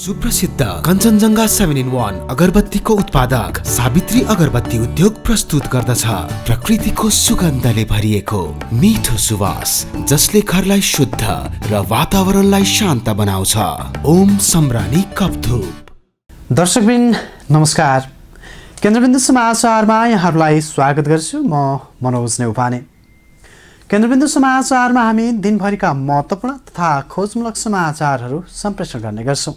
सुप्रसिद्ध कञ्चनजङ्घा 7-in-1 अगरबत्तीको उत्पादक सावित्री अगरबत्ती उद्योग प्रस्तुत गर्दछ प्रकृतिको सुगन्धले भरिएको मिठो सुवास जसले घरलाई शुद्ध र वातावरणलाई शान्त बनाउँछ। ओम सम्रानी कपधूप। दर्शकवृन्द नमस्कार, केन्द्रबिन्दु समाचारमा यहाँहरूलाई स्वागत गर्छु। म मनोज नेउपाने। केन्द्रबिन्दु समाचारमा हामी दिनभरिका महत्त्वपूर्ण तथा खोजमूलक समाचारहरू सम्प्रेषण गर्ने गर्छौँ।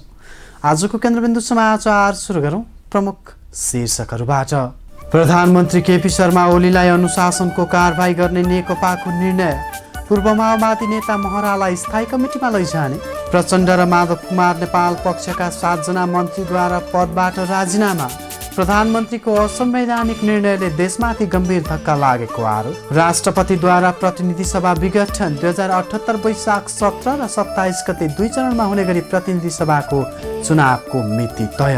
आजको केन्द्रबिन्दु समाचार सुरु गरौँ प्रमुख शीर्षकहरूबाट। प्रधानमन्त्री केपी शर्मा ओलीलाई अनुशासनको कारबाही गर्ने नेकपाको निर्णय, पूर्व माओवादी नेता महरालाई स्थायी कमिटीमा लैजाने, प्रचण्ड र माधव कुमार नेपाल पक्षका 7 जना मन्त्रीद्वारा पदबाट राजीनामा, प्रधानमन्त्रीको असंवैधानिक निर्णयले देशमाथि गम्भीर धक्का लागेको आरोप, राष्ट्रपतिद्वारा प्रतिनिधि सभा विघटन 2078 वैशाख 17 र 27 गते 2 चरणमा हुने गरी प्रतिनिधि सभाको चुनावको मिति तय,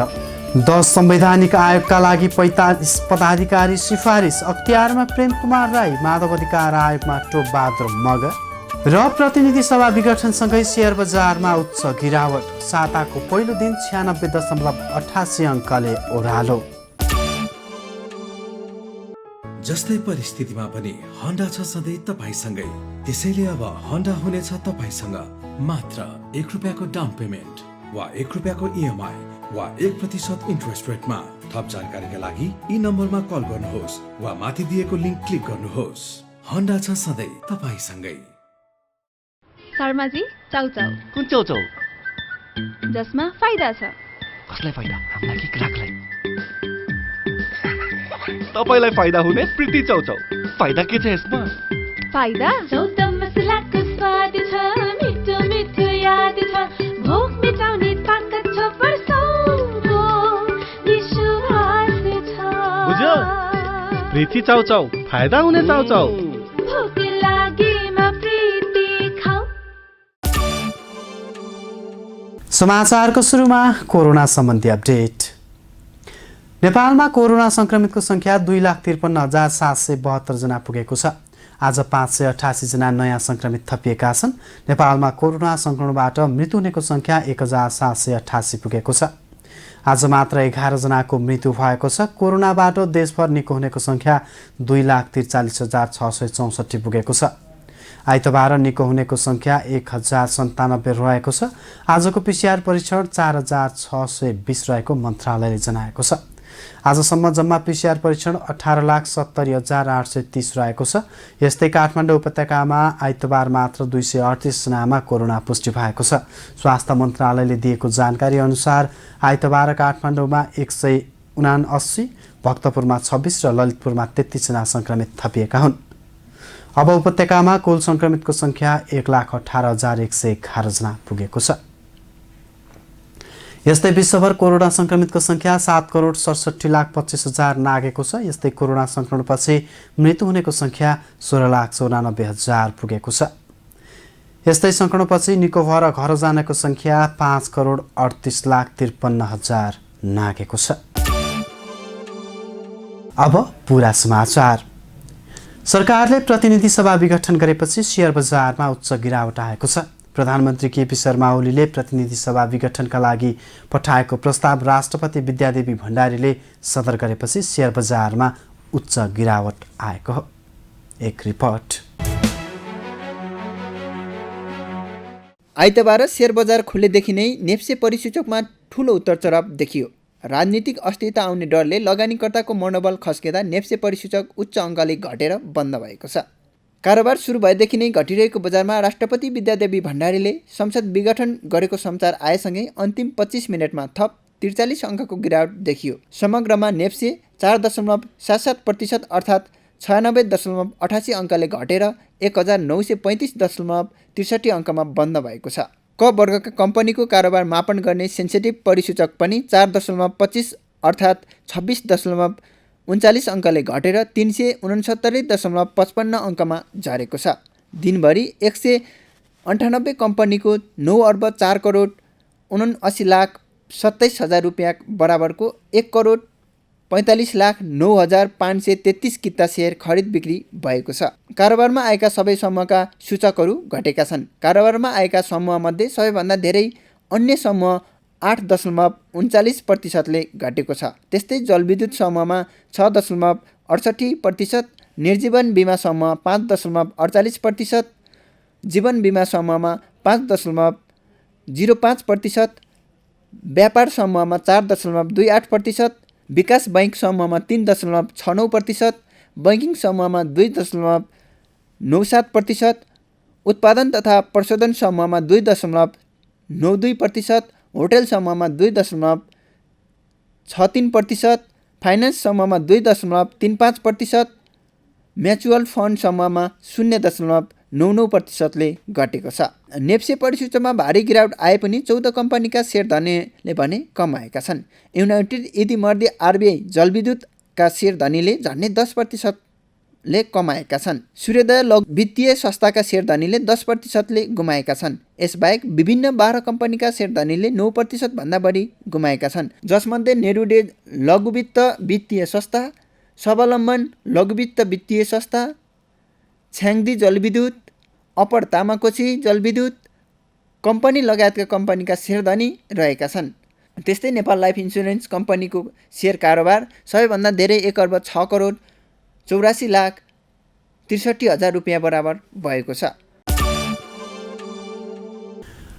10 संवैधानिक आयोगका लागि 45 पदाधिकारी सिफारिस, अख्तियारमा प्रेम कुमार राई, मानव अधिकार आयोगमा टोपबहादुर मगर र प्रतिनिधि सभा विघटनसँगै सेयर बजारमा उच्च गिरावट, साताको पहिलो दिन 96.88 अङ्कले ओह्रालो। जस्तै परिस्थितिमा पनि होन्डा छ सधैँ तपाईसँगै, त्यसैले अब होन्डा हुनेछ तपाईसँग मात्र 1 रुपियाँको डाउन पेमेन्ट वा 1 रुपियाँको इएमआई वा 1% इन्ट्रेस्ट रेटमा। थप जानकारीका लागि यी नम्बरमा कल गर्नुहोस् वा माथि दिएको लिङ्क क्लिक गर्नुहोस्। होन्डा छ सधैँ तपाईसँगै। शर्माजी, चाउचाउ। कुन चाउचाउ? जसमा फाइदा छ। कसलाई फाइदा? हामीलाई कि ग्राहकलाई? तपाईलाई फाइदा हुने प्रीति चाउचाउ। फाइदा के छ यसमा? फाइदा चौध मसलाको स्वाद छ, मिठो मिठो याद छ, भोक मिटाउने ताकत छ, वर्षौंको विश्वास छ। बुझ्यो? प्रीति चाउचाउ, फाइदा हुने चाउचाउ। भोक लागेमा प्रीति खाऊ। समाचारको सुरुमा कोरोना सम्बन्धी अपडेट। नेपालमा कोरोना संक्रमितको संख्या 2,53,772 जना पुगेको छ। आज 588 जना नयाँ संक्रमित थपिएका छन्। नेपालमा कोरोना संक्रमणबाट मृत्यु हुनेको संख्या 1788 पुगेको छ। आज मात्र 11 जनाको मृत्यु भएको छ। कोरोनाबाट देशभर निको हुनेको संख्या 2,43,664 पुगेको छ। आइतबार निको हुनेको संख्या 1097 रहेको छ। आजको पिसिआर परीक्षण 4620 रहेको मन्त्रालयले जनाएको छ। आजसम्म जम्मा पिसिआर परीक्षण 18,70,830 रहेको छ। यस्तै काठमाडौँ उपत्यकामा आइतबार मात्र 238 जनामा कोरोना पुष्टि भएको छ। स्वास्थ्य मन्त्रालयले दिएको जानकारी अनुसार आइतबार काठमाडौँमा 179, भक्तपुरमा 26 र ललितपुरमा 33 जना संक्रमित थपिएका हुन्। अब उपत्यकामा कुल संक्रमितको संख्या 1,18,111 जना पुगेको छ। यस्तै विश्वभर कोरोना संक्रमितको संख्या 7,67,25,000 नागेको छ। यस्तै कोरोना संक्रमणपछि मृत्यु हुनेको संख्या 16,94,000 पुगेको छ। यस्तै संक्रमणपछि निको भएर घर जानेको संख्या 5,38,53,000 नागेको छ। अब पूरा समाचार। सरकारले प्रतिनिधि सभा विघटन गरेपछि शेयर बजारमा उच्च गिरावट आएको छ। प्रधानमन्त्री केपी शर्मा ओलीले प्रतिनिधि सभा विघटनका लागि पठाएको प्रस्ताव राष्ट्रपति विद्यादेवी भण्डारीले सदर गरेपछि शेयर बजारमा उच्च गिरावट आएको हो। एक रिपोर्ट। आइतबार शेयर बजार खुलेदेखि नै नेप्से परिसूचकमा ठूलो उतारचढाव देखियो। राजनीतिक अस्थिरता आउने डरले लगानीकर्ताको मनोबल खस्केदा नेप्से परिसूचक उच्च अङ्कले घटेर बन्द भएको छ। कारोबार सुरु भएदेखि नै घटिरहेको बजारमा राष्ट्रपति विद्यादेवी भण्डारीले संसद विघटन गरेको समाचार आएसँगै अन्तिम 25 मिनटमा थप 43 अङ्कको गिरावट देखियो। समग्रमा नेप्से 4.77% अर्थात् 96.88 अङ्कले घटेर 1935.63 अङ्कमा बन्द भएको छ। क वर्गका कम्पनीको कारोबार मापन गर्ने सेन्सिटिभ परिसूचक पनि 4.25 अर्थात् 26.39 अङ्कले घटेर 369.55 अङ्कमा झरेको छ। दिनभरि 198 कम्पनीको 9,04,79,27,000 रुपियाँ बराबरको 1,45,09,533 किता सेयर खरिद बिक्री भएको छ। कारोबारमा आएका सबै समूहका सूचकहरू घटेका छन्। कारोबारमा आएका समूहमध्ये सबैभन्दा धेरै अन्य समूह 8.39%ले घटेको छ। त्यस्तै जलविद्युत समूहमा 6.68%, निर्जीवन बिमा समूहमा 5.48%, जीवन बिमा समूहमा 5.05%, व्यापार समूहमा 4.28%, विकास बैङ्क समूहमा 3.69%, बैङ्किङ समूहमा 2.97%, उत्पादन तथा प्रशोधन समूहमा 2.92%, होटल समूहमा 2.63%, फाइनेन्स समूहमा 2.35%, म्युचुअल फन्ड समूहमा 0.99%ले घटेको छ। नेप्से परिसूचकमा भारी गिरावट आए पनि 14 कम्पनीका सेयर धनीले भने कमाएका छन्। युनाइटेड इतिमধ্যে आरबिआई जलविद्युतका सेयर धनीले झन्डै 10%ले कमाएका छन्। सूर्योदय लघु वित्तीय संस्थाका सेयर धनीले 10%ले गुमाएका छन्। यसबाहेक विभिन्न 12 कम्पनीका सेयर धनीले 9% भन्दा बढी गुमाएका छन्, जसमध्ये नेरुडे लघुवित्त वित्तीय संस्था, स्वावलम्बन लघुवित्त वित्तीय संस्था, छ्याङ्दी जलविद्युत, अप्पर तामाकोसी जलविद्युत कम्पनी लगायतका कम्पनीका सेयर धनी रहेका छन्। त्यस्तै नेपाल लाइफ इन्सुरेन्स कम्पनीको सेयर कारोबार सबैभन्दा धेरै 1,06,84,63,000 रुपियाँ बराबर भएको छ।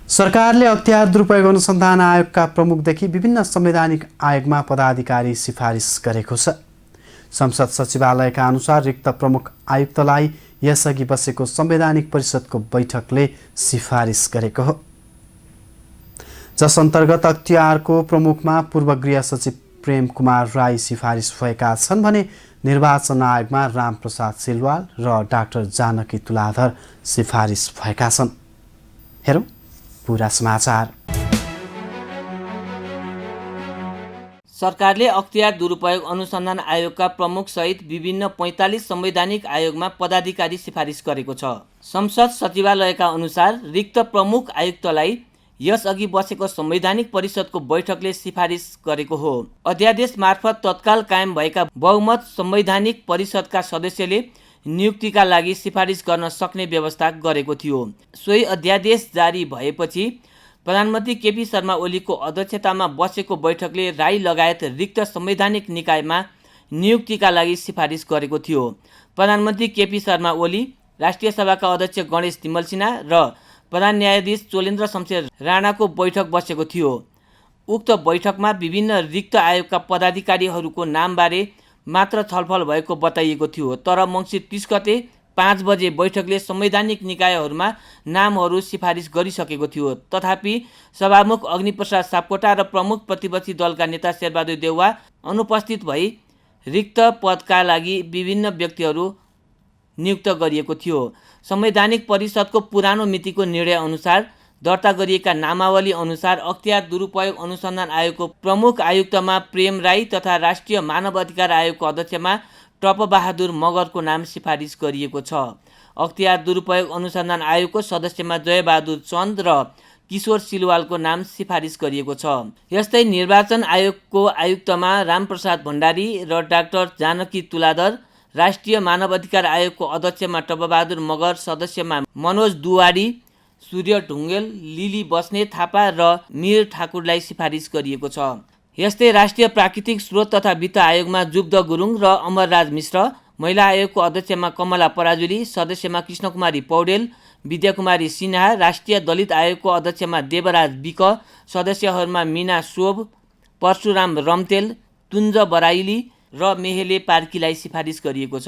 सरकारले अख्तियार दुरुपयोग अनुसन्धान आयोगका प्रमुखदेखि विभिन्न संवैधानिक आयोगमा पदाधिकारी सिफारिस गरेको छ। संसद सचिवालयका अनुसार रिक्त प्रमुख आयुक्तलाई यसअघि बसेको संवैधानिक परिषदको बैठकले सिफारिस गरेको हो, जस अन्तर्गत अख्तियारको प्रमुखमा पूर्व गृह सचिव प्रेम कुमार राई सिफारिस भएका छन् भने निर्वाचन आयोगमा रामप्रसाद सिलवाल र डाक्टर जानकी तुलाधर सिफारिस भएका छन्। हेरौँ पूरा समाचार। सरकारले अख्तियार दुरुपयोग अनुसन्धान आयोगका प्रमुख सहित विभिन्न 45 संवैधानिक आयोगमा पदाधिकारी सिफारिस गरेको छ। संसद सचिवालयका अनुसार रिक्त प्रमुख आयुक्तलाई यसअघि बसेको संवैधानिक परिषदको बैठकले सिफारिस गरेको हो। अध्यादेश मार्फत तत्काल कायम भएका बहुमत संवैधानिक परिषदका सदस्यले नियुक्तिका लागि सिफारिस गर्न सक्ने व्यवस्था गरेको थियो। सोही अध्यादेश जारी भएपछि प्रधानमन्त्री केपी शर्मा ओलीको अध्यक्षतामा बसेको बैठकले राई लगायत रिक्त संवैधानिक निकायमा नियुक्तिका लागि सिफारिस गरेको थियो। प्रधानमन्त्री केपी शर्मा ओली, राष्ट्रिय सभाका अध्यक्ष गणेश तिमल सिन्हा र प्रधान न्यायाधीश चोलेन्द्र शमशेर राणाको बैठक बसेको थियो। उक्त बैठकमा विभिन्न रिक्त आयोगका पदाधिकारीहरूको नामबारे मात्र छलफल भएको बताइएको थियो। तर मङ्सिर 30 गते 5 बजे बैठकले संवैधानिक निकायहरूमा नामहरू सिफारिस गरिसकेको थियो। तथापि सभामुख अग्निप्रसाद सापकोटा र प्रमुख प्रतिपक्षी दलका नेता शेरबहादुर देउवा अनुपस्थित भई रिक्त पदका लागि विभिन्न व्यक्तिहरू नियुक्त गरिएको थियो। संवैधानिक परिषदको पुरानो मितिको निर्णय अनुसार दर्ता गरिएका नामावली अनुसार अख्तियार दुरुपयोग अनुसन्धान आयोगको प्रमुख आयुक्तमा प्रेम राई तथा राष्ट्रिय मानव अधिकार आयोगको अध्यक्षमा टपबहादुर मगरको नाम सिफारिस गरिएको छ। अख्तियार दुरुपयोग अनुसन्धान आयोगको सदस्यमा जयबहादुर चन्द र किशोर सिलवालको नाम सिफारिस गरिएको छ। यस्तै निर्वाचन आयोगको आयुक्तमा रामप्रसाद भण्डारी र डाक्टर जानकी तुलाधर, राष्ट्रिय मानव अधिकार आयोगको अध्यक्षमा टपबहादुर मगर, सदस्यमा मनोज दुवाडी, सूर्य ढुङ्गेल, लिली बस्ने थापा र मीर ठाकुरलाई सिफारिस गरिएको छ। यस्तै राष्ट्रिय प्राकृतिक स्रोत तथा वित्त आयोगमा जुब्द गुरुङ र अमरराज मिश्र, महिला आयोगको अध्यक्षमा कमला पराजुली, सदस्यमा कृष्णकुमारी पौडेल, विद्याकुमारी सिन्हा, राष्ट्रिय दलित आयोगको अध्यक्षमा देवराज विक, सदस्यहरूमा मीना शोभ, परशुराम रम्तेल, तुञ्ज बराइली र मेहेले पार्कीलाई सिफारिस गरिएको छ।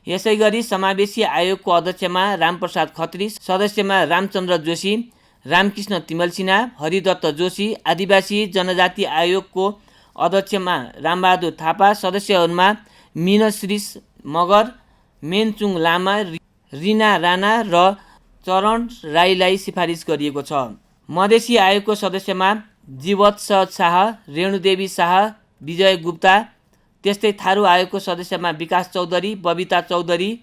यसैगरी समावेशी आयोगको अध्यक्षमा रामप्रसाद खत्री, सदस्यमा रामचन्द्र जोशी, रामकृष्ण तिमल सिन्हा, हरिदत्त जोशी, आदिवासी जनजाति आयोगको अध्यक्षमा रामबहादुर थापा, सदस्यहरूमा मीनश्री मगर, मेनचुङ लामा, रिना राणा र चरण राईलाई सिफारिस गरिएको छ। मधेसी आयोगको सदस्यमा जीवत्स शाह, रेणुदेवी शाह, विजय गुप्ता, त्यस्तै थारू आयोगको सदस्यमा विकास चौधरी, बबिता चौधरी,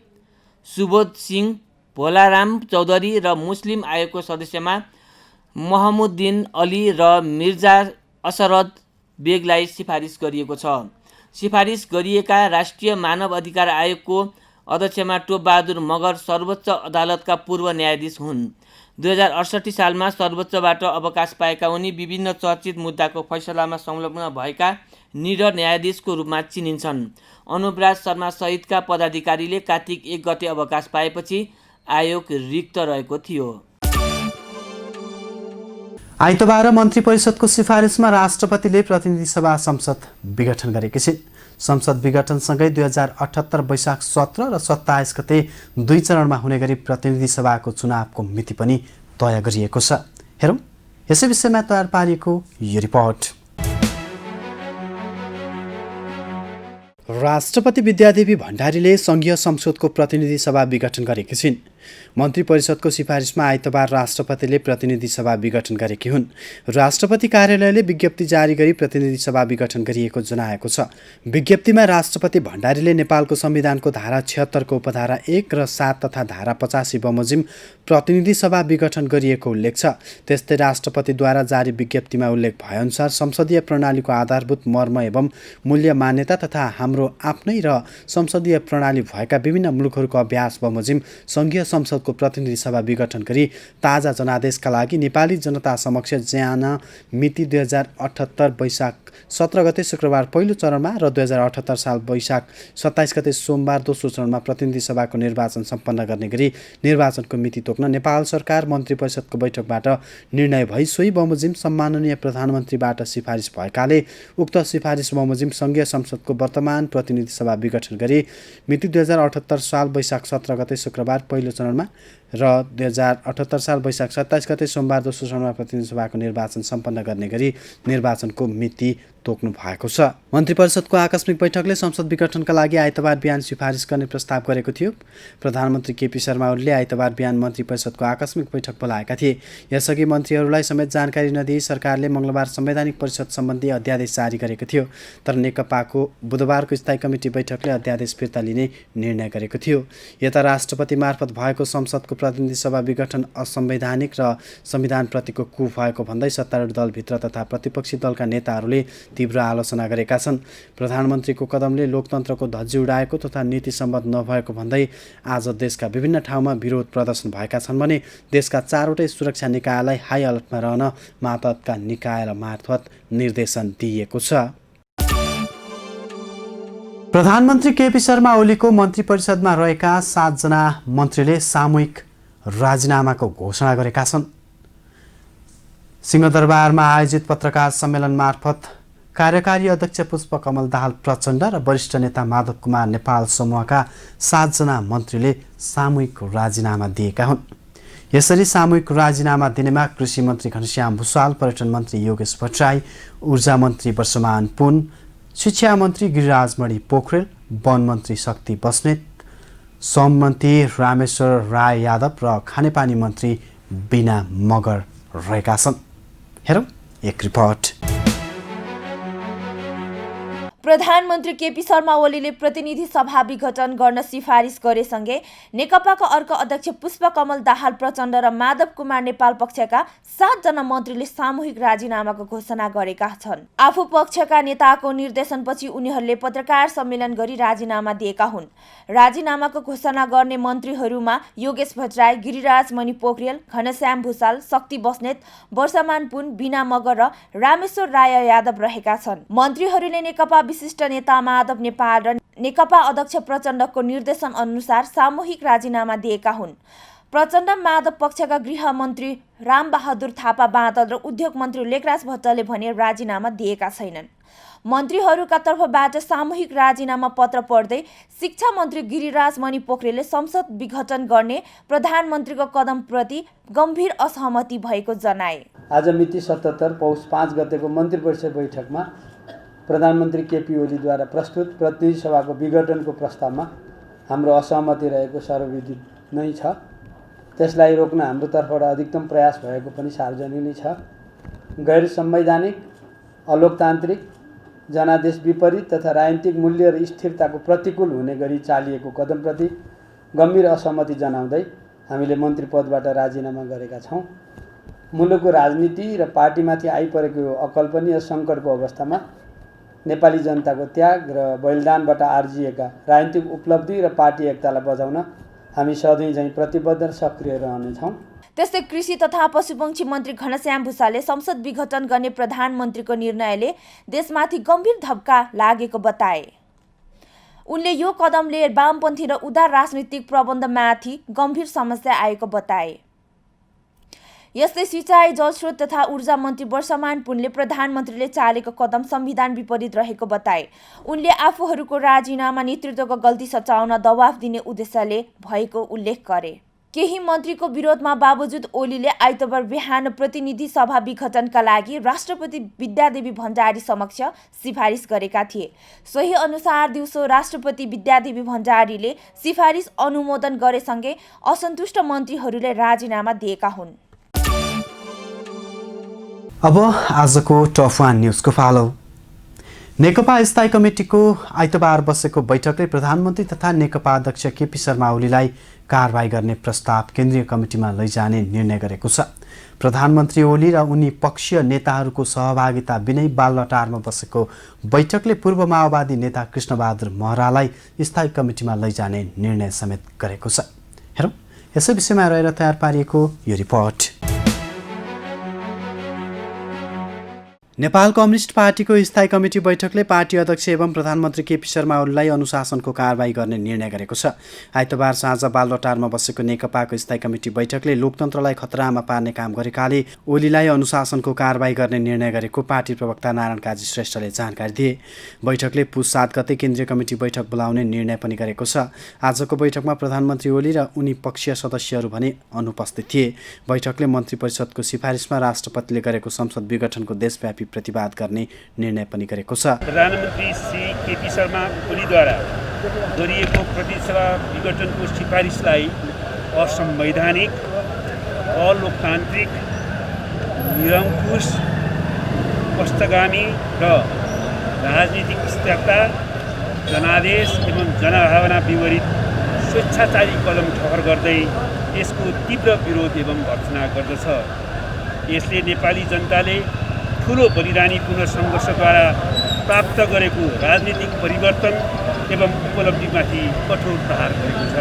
सुबोध सिंह, भोलाराम चौधरी र मुस्लिम आयोगको सदस्यमा महमुद्दिन अली र मिर्जा असरद बेगलाई सिफारिस गरिएको छ। सिफारिस गरिएका राष्ट्रिय मानव अधिकार आयोगको अध्यक्षमा टोपबहादुर मगर सर्वोच्च अदालतका पूर्व न्यायाधीश हुन्। 2068 सालमा सर्वोच्चबाट अवकाश पाएका उनी विभिन्न चर्चित मुद्दाको फैसलामा संलग्न भएका निडर न्यायाधीशको रूपमा चिनिन्छन्। अनुपराज शर्मा सहितका पदाधिकारीले कार्तिक 1 गते अवकाश पाएपछि आयोग रिक्त रहेको थियो। आइतबार मन्त्री परिषदको सिफारिसमा राष्ट्रपतिले प्रतिनिधि सभा संसद विघटन गरेकी छिन्। संसद विघटनसँगै 2078 वैशाख 17 र 27 गते 2 चरणमा हुने गरी प्रतिनिधि सभाको चुनावको मिति पनि तय गरिएको छ। हेरौँ यसै विषयमा तयार पारिएको यो रिपोर्ट। राष्ट्रपति विद्यादेवी भण्डारीले संघीय संसदको प्रतिनिधि सभा विघटन गरेकी छिन्। मन्त्री परिषदको सिफारिसमा आइतबार राष्ट्रपतिले प्रतिनिधि सभा विघटन गरेकी हुन्। राष्ट्रपति कार्यालयले विज्ञप्ति जारी गरी प्रतिनिधि सभा विघटन गरिएको जनाएको छ। विज्ञप्तिमा राष्ट्रपति भण्डारीले नेपालको संविधानको धारा 76 को उपधारा 1 र 7 तथा धारा 85 बमोजिम प्रतिनिधि सभा विघटन गरिएको उल्लेख छ। त्यस्तै राष्ट्रपतिद्वारा जारी विज्ञप्तिमा उल्लेख भएअनुसार संसदीय प्रणालीको आधारभूत मर्म एवं मूल्य मान्यता तथा हाम्रो आफ्नै र संसदीय प्रणाली भएका विभिन्न मुलुकहरूको अभ्यास बमोजिम संघीय संसदको प्रतिनिधि सभा विघटन गरी ताजा जनादेशका लागि नेपाली जनता समक्ष ज्यान मिति 2078 वैशाख 17 गते शुक्रबार पहिलो चरणमा र 2078 साल वैशाख 27 गते सोमबार दोस्रो चरणमा प्रतिनिधि सभाको निर्वाचन सम्पन्न गर्ने गरी निर्वाचनको मिति तोक्न नेपाल सरकार मन्त्री परिषदको बैठकबाट निर्णय भई सोही बमोजिम सम्माननीय प्रधानमन्त्रीबाट सिफारिस भएकाले उक्त सिफारिस बमोजिम संघीय संसदको वर्तमान प्रतिनिधि सभा विघटन गरी मिति 2078 साल वैशाख 17 गते शुक्रबार पहिलो चरणमा र 2078 साल वैशाख 27 गते सोमबार दोस्रो चरणमा प्रतिनिधि सभाको निर्वाचन सम्पन्न गर्ने गरी निर्वाचनको मिति तोक्नु भएको छ। मन्त्री परिषदको आकस्मिक बैठकले संसद विघटनका लागि आइतबार बिहान सिफारिस गर्ने प्रस्ताव गरेको थियो। प्रधानमन्त्री केपी शर्मा ओलीले आइतबार बिहान मन्त्री परिषदको आकस्मिक बैठक बोलाएका थिए। यसअघि मन्त्रीहरूलाई समेत जानकारी नदिई सरकारले मंगलबार संवैधानिक परिषद सम्बन्धी अध्यादेश जारी गरेको थियो। तर नेकपाको बुधबारको स्थायी कमिटी बैठकले अध्यादेश फिर्ता लिने निर्णय गरेको थियो। यता राष्ट्रपति मार्फत भएको संसदको प्रतिनिधि सभा विघटन असंवैधानिक र संविधानप्रतिको कु भएको भन्दै सत्तारूढ दलभित्र तथा प्रतिपक्षी दलका नेताहरूले तीव्र आलोचना गरेका छन्। प्रधानमन्त्रीको कदमले लोकतन्त्रको धज्जी उडाएको तथा नीति सम्बद्ध नभएको भन्दै आज देशका विभिन्न ठाउँमा विरोध प्रदर्शन भएका छन् भने देशका 4वटै सुरक्षा निकायलाई हाई अलर्टमा रहन मातहतका निकाय मार्फत निर्देशन दिइएको छ। प्रधानमन्त्री केपी शर्मा ओलीको मन्त्री परिषदमा रहेका 7 जना मन्त्रीले सामूहिक राजीनामाको घोषणा गरेका छन्। सिंहदरबारमा आयोजित पत्रकार सम्मेलन मार्फत कार्यकारी अध्यक्ष पुष्पकमल दाहाल प्रचण्ड र वरिष्ठ नेता माधव कुमार नेपाल समूहका 7 जना मन्त्रीले सामूहिक राजीनामा दिएका हुन्। यसरी सामूहिक राजीनामा दिनेमा कृषि मन्त्री घनश्याम भुसाल, पर्यटन मन्त्री योगेश भट्टराई, ऊर्जा मन्त्री वर्षमान पुन, शिक्षा मन्त्री गिरिराजमणि पोखरेल, वन मन्त्री शक्ति बस्नेत, श्रम मन्त्री रामेश्वर राय यादव र खानेपानी मन्त्री बिना मगर रहेका छन्। हेरौँ एक रिपोर्ट। प्रधानमन्त्री केपी शर्मा ओलीले प्रतिनिधि सभा विघटन गर्न सिफारिस गरेसँगै नेकपाका अर्का अध्यक्ष पुष्पकमल दाहाल प्रचण्ड र माधव कुमार नेपाल पक्षका 7 जना मन्त्रीले सामूहिक राजीनामाको घोषणा गरेका छन्। आफू पक्षका नेताको निर्देशनपछि उनीहरूले पत्रकार सम्मेलन गरी राजीनामा दिएका हुन्। राजीनामाको घोषणा गर्ने मन्त्रीहरूमा योगेश भट्टराई, गिरिराजमणि पोखरेल, घनश्याम भुसाल, शक्ति बस्नेत, वर्षमान पुन, बिना मगर र रामेश्वर राय यादव रहेका छन्। मन्त्रीहरूले नेकपा विशिष्ट नेता माधव नेपाल र नेकपा अध्यक्ष प्रचण्डको निर्देशन अनुसार सामूहिक राजीनामा दिएका हुन्। प्रचण्ड माधव पक्षका गृह मन्त्री रामबहादुर थापा बादल र उद्योग मन्त्री लेखराज भट्टले भने राजीनामा दिएका छैनन्। मन्त्रीहरूका तर्फबाट सामूहिक राजीनामा पत्र पढ्दै शिक्षा मन्त्री गिरिराजमणि पोखरेलले संसद विघटन गर्ने प्रधानमन्त्रीको कदमप्रति गम्भीर असहमति भएको जनाए। आज मिति 77 पौष 5 गतेको मन्त्री परिषद बैठकमा प्रधानमन्त्री केपी ओलीद्वारा प्रस्तुत प्रतिनिधि सभाको विघटनको प्रस्तावमा हाम्रो असहमति रहेको सर्वविदित नै छ। त्यसलाई रोक्न हाम्रो तर्फबाट अधिकतम प्रयास भएको पनि सार्वजनिक नै छ। गैर संवैधानिक, अलोकतान्त्रिक, जनादेश विपरीत तथा राजनीतिक मूल्य र स्थिरताको प्रतिकूल हुने गरी चालिएको कदमप्रति गम्भीर असहमति जनाउँदै हामीले मन्त्री पदबाट राजीनामा गरेका छौँ। मुलुकको राजनीति र पार्टीमाथि आइपरेको अकल्पनीय सङ्कटको अवस्थामा नेपाली जनताको त्याग र बलिदानबाट आर्जिएका राजनीतिक उपलब्धि र पार्टी एकतालाई बचाउन हामी सधैँ झैँ प्रतिबद्ध र सक्रिय रहनेछौँ। त्यस्तै कृषि तथा पशुपक्षी मन्त्री घनश्याम भुसालले संसद विघटन गर्ने प्रधानमन्त्रीको निर्णयले देशमाथि गम्भीर धक्का लागेको बताए। उनले यो कदमले वामपन्थी र उदार राजनीतिक प्रबन्धमाथि गम्भीर समस्या आएको बताए। यस्तै सिँचाइ जलस्रोत तथा ऊर्जा मन्त्री वर्षमान पुनले प्रधानमन्त्रीले चालेको कदम संविधान विपरीत रहेको बताए। उनले आफूहरूको राजीनामा नेतृत्वको गल्ती सच्याउन दबाव दिने उद्देश्यले भएको उल्लेख गरे। केही मन्त्रीको विरोधमा बावजुद ओलीले आइतबार बिहान प्रतिनिधि सभा विघटनका लागि राष्ट्रपति विद्यादेवी भण्डारी समक्ष सिफारिस गरेका थिए। सोही अनुसार दिउँसो राष्ट्रपति विद्यादेवी भण्डारीले सिफारिस अनुमोदन गरेसँगै असन्तुष्ट मन्त्रीहरूले राजीनामा दिएका हुन्। अब आजको टप 1 न्युजको पालो। नेकपा स्थायी कमिटीको आइतबार बसेको बैठकले प्रधानमन्त्री तथा नेकपा अध्यक्ष केपी शर्मा ओलीलाई कारबाही गर्ने प्रस्ताव केन्द्रीय कमिटीमा लैजाने निर्णय गरेको छ। प्रधानमन्त्री ओली र उनी पक्षीय नेताहरूको सहभागिता बिनै बालुवाटारमा बसेको बैठकले पूर्व माओवादी नेता कृष्णबहादुर महरालाई स्थायी कमिटीमा लैजाने निर्णय समेत गरेको छ। हेरौँ यसै विषयमा रहेर तयार पारिएको यो रिपोर्ट। नेपाल कम्युनिस्ट पार्टीको स्थायी कमिटी बैठकले पार्टी अध्यक्ष एवं प्रधानमन्त्री केपी शर्मा ओलीलाई अनुशासनको कारबाही गर्ने निर्णय गरेको छ। आइतबार साँझ बालुवाटारमा बसेको नेकपाको स्थायी कमिटी बैठकले लोकतन्त्रलाई खतरामा पार्ने काम गरेकाले ओलीलाई अनुशासनको कारबाही गर्ने निर्णय गरेको पार्टी प्रवक्ता नारायण काजी श्रेष्ठले जानकारी दिए। बैठकले पुस 7 गते केन्द्रीय कमिटी बैठक बोलाउने निर्णय पनि गरेको छ। आजको बैठकमा प्रधानमन्त्री ओली र उनी पक्षीय सदस्यहरू भने अनुपस्थित थिए। बैठकले मन्त्री परिषदको सिफारिसमा राष्ट्रपतिले गरेको संसद विघटनको देशव्यापी प्रतिवाद गर्ने निर्णय पनि गरेको छ। प्रधानमन्त्री श्री केपी शर्मा ओलीद्वारा गरिएको प्रतिसभा विघटनको सिफारिसलाई असंवैधानिक, अलोकतान्त्रिक, निरङ्कुश, पक्षगामी र राजनीतिक स्थिरता, जनादेश एवं जनभावना विपरीत स्वेच्छाचारी कदम ठहर गर्दै यसको तीव्र विरोध एवं भर्त्सना गर्दछ। यसले नेपाली जनताले ठुलो बलिदानीपूर्ण सङ्घर्षद्वारा प्राप्त गरेको राजनीतिक परिवर्तन एवं उपलब्धिमाथि कठोर प्रहार गरेको छ।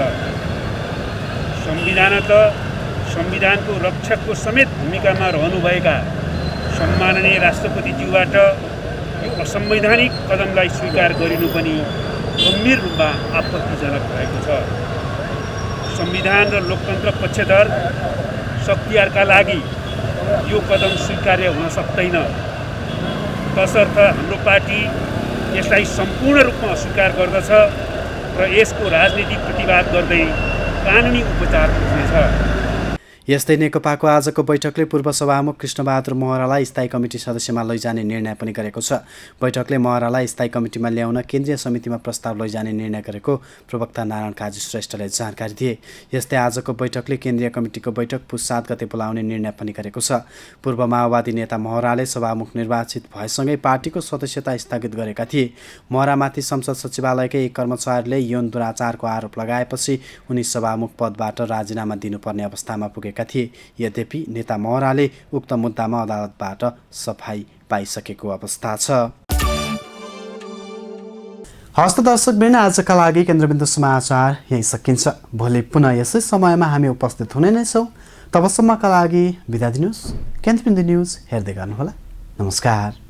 संविधानको रक्षकको समेत भूमिकामा रहनुभएका सम्माननीय राष्ट्रपतिज्यूबाट यो असंवैधानिक कदमलाई स्वीकार गरिनु पनि गम्भीर रूपमा आपत्तिजनक भएको छ। संविधान र लोकतन्त्र पक्षधर शक्तिहरूका लागि यो कदम स्वीकार्य हुन सक्दैन। तसर्थ हाम्रो पार्टी यसलाई सम्पूर्ण रूपमा अस्वीकार गर्दछ र यसको राजनीतिक प्रतिवाद गर्दै कानुनी उपचार खोज्नेछ। यस्तै नेकपाको आजको बैठकले पूर्व सभामुख कृष्णबहादुर महरालाई स्थायी कमिटी सदस्यमा लैजाने निर्णय पनि गरेको छ। बैठकले महरालाई स्थायी कमिटीमा ल्याउन केन्द्रीय समितिमा प्रस्ताव लैजाने निर्णय गरेको प्रवक्ता नारायण काजी श्रेष्ठले जानकारी दिए। यस्तै आजको बैठकले केन्द्रीय कमिटीको बैठक पुस 7 गते बोलाउने निर्णय पनि गरेको छ। पूर्व माओवादी नेता महराले सभामुख निर्वाचित भएसँगै पार्टीको सदस्यता स्थगित गरेका थिए। महरामाथि संसद सचिवालयकै एक कर्मचारीले यौन दुराचारको आरोप लगाएपछि उनी सभामुख पदबाट राजीनामा दिनुपर्ने अवस्थामा पुगे थिए। यद्यपि नेता महराले उक्त मुद्दामा अदालतबाट सफाई पाइसकेको अवस्था छ। हस्त दर्शकवृन्द, आजका लागि केन्द्रबिन्दु समाचार यही सकिन्छ। भोलि पुनः यसै समयमा हामी उपस्थित हुने नै छौँ। तबसम्मका लागि बिदा दिनुहोस्। केन्द्रबिन्दु न्युज हेर्दै गर्नुहोला। नमस्कार।